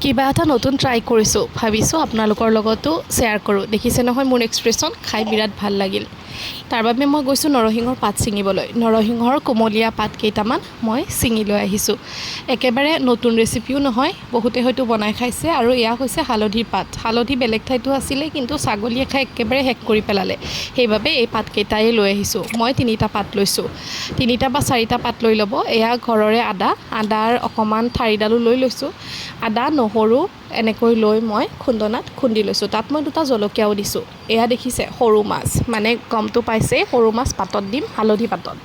কিবা এটা নতুন ট্ৰাই কৰিছোঁ, ভাবিছোঁ আপোনালোকৰ লগতো শ্বেয়াৰ কৰোঁ। দেখিছে নহয় মোৰ এক্সপ্ৰেশ্যন, খাই বিৰাট ভাল লাগিল। তাৰ বাবে মই গৈছোঁ নৰসিংহৰ পাত ছিঙিবলৈ। নৰসিংহৰ কোমলীয়া পাত কেইটামান মই ছিঙি লৈ আহিছোঁ। একেবাৰে নতুন ৰেচিপিও নহয়, বহুতে হয়তো বনাই খাইছে। আৰু এয়া হৈছে হালধিৰ পাত। হালধি বেলেগ ঠাইতো আছিলে, কিন্তু ছাগলীয়ে খাই একেবাৰে শেষ কৰি পেলালে। সেইবাবে এই পাতকেইটাই লৈ আহিছোঁ। মই 3টা পাত লৈছোঁ, 3টা বা 4টা পাত লৈ ল'ব। এয়া ঘৰৰে আদাৰ অকণমান ঠাৰিডালো লৈ লৈছোঁ। আদা নহৰু এনেকৈ লৈ মই খুন্দনাত খুন্দি লৈছোঁ। তাত মই 2টা জলকীয়াও দিছোঁ। এয়া দেখিছে সৰু মাছ, মানে গমটো পাইছেই, সৰু মাছ পাতত দিম, হালধি পাতত।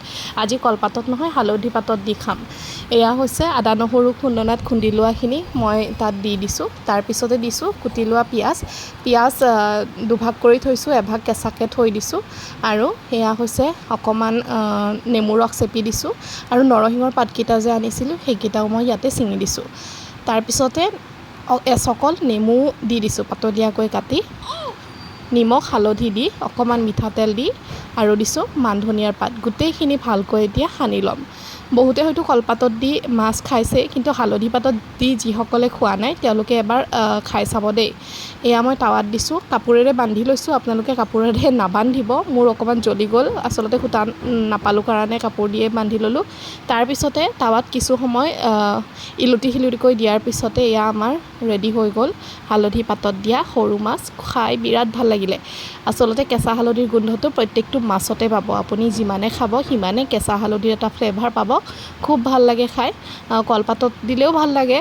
আজি কলপাতত নহয়, হালধি পাতত দি খাম। এয়া হৈছে আদা নহৰু খুন্দনাত খুন্দি লোৱাখিনি মই তাত দি দিছোঁ। তাৰপিছতে দিছোঁ কুটি লোৱা পিঁয়াজ দুভাগ কৰি থৈছোঁ, এভাগ কেঁচাকৈ থৈ দিছোঁ। আৰু এয়া হৈছে অকণমান নেমু ৰস চেপি দিছোঁ। আৰু নৰসিংহৰ পাতকেইটা যে আনিছিলোঁ, সেইকেইটাও মই ইয়াতে ছিঙি দিছোঁ। তাৰপিছতে এচকল নেমু দি দিছোঁ পাতলীয়াকৈ কাটি, নিমখ হালধি দি অকণমান মিঠাতেল দি আৰু দিছোঁ মান ধনিয়াৰ পাত। গোটেইখিনি ভালকৈ এতিয়া সানি ল'ম। বহুতে হয়তো কলপাতত দি মাছ খাইছেই, কিন্তু হালধি পাতত দি যিসকলে খোৱা নাই তেওঁলোকে এবাৰ খাই চাব দেই। এয়া মই টাৱাত দিছোঁ, কাপোৰেৰে বান্ধি লৈছোঁ। আপোনালোকে কাপোৰেৰে নাবান্ধিব, মোৰ অকণমান জ্বলি গ'ল, আচলতে সূতা নাপালোঁ কাৰণে কাপোৰ দিয়ে বান্ধি ল'লোঁ। তাৰপিছতে টাৱাত কিছু সময় ইলুটি শিলুটিকৈ দিয়াৰ পিছতে এয়া আমাৰ ৰেডি হৈ গ'ল হালধি পাতত দিয়া সৰু মাছ। খাই বিৰাট ভাল লাগিলে। আচলতে কেঁচা হালধিৰ গোন্ধটো প্ৰত্যেকটো মাছতে পাব। আপুনি যিমানে খাব সিমানে কেঁচা হালধিৰ এটা ফ্লেভাৰ পাব। খুব ভাল লাগে খাই। কলপাতত দিলেও ভাল লাগে,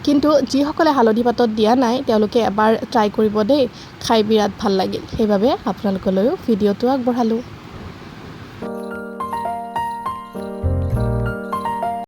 কিন্তু যিসকলে হালধি পাতত দিয়া নাই তেওঁলোকে এবাৰ ট্ৰাই কৰিব দেই, খাই বিৰাট ভাল লাগিল। সেইবাবে আপোনালোকলৈও ভিডিঅ'টো আগবঢ়ালোঁ।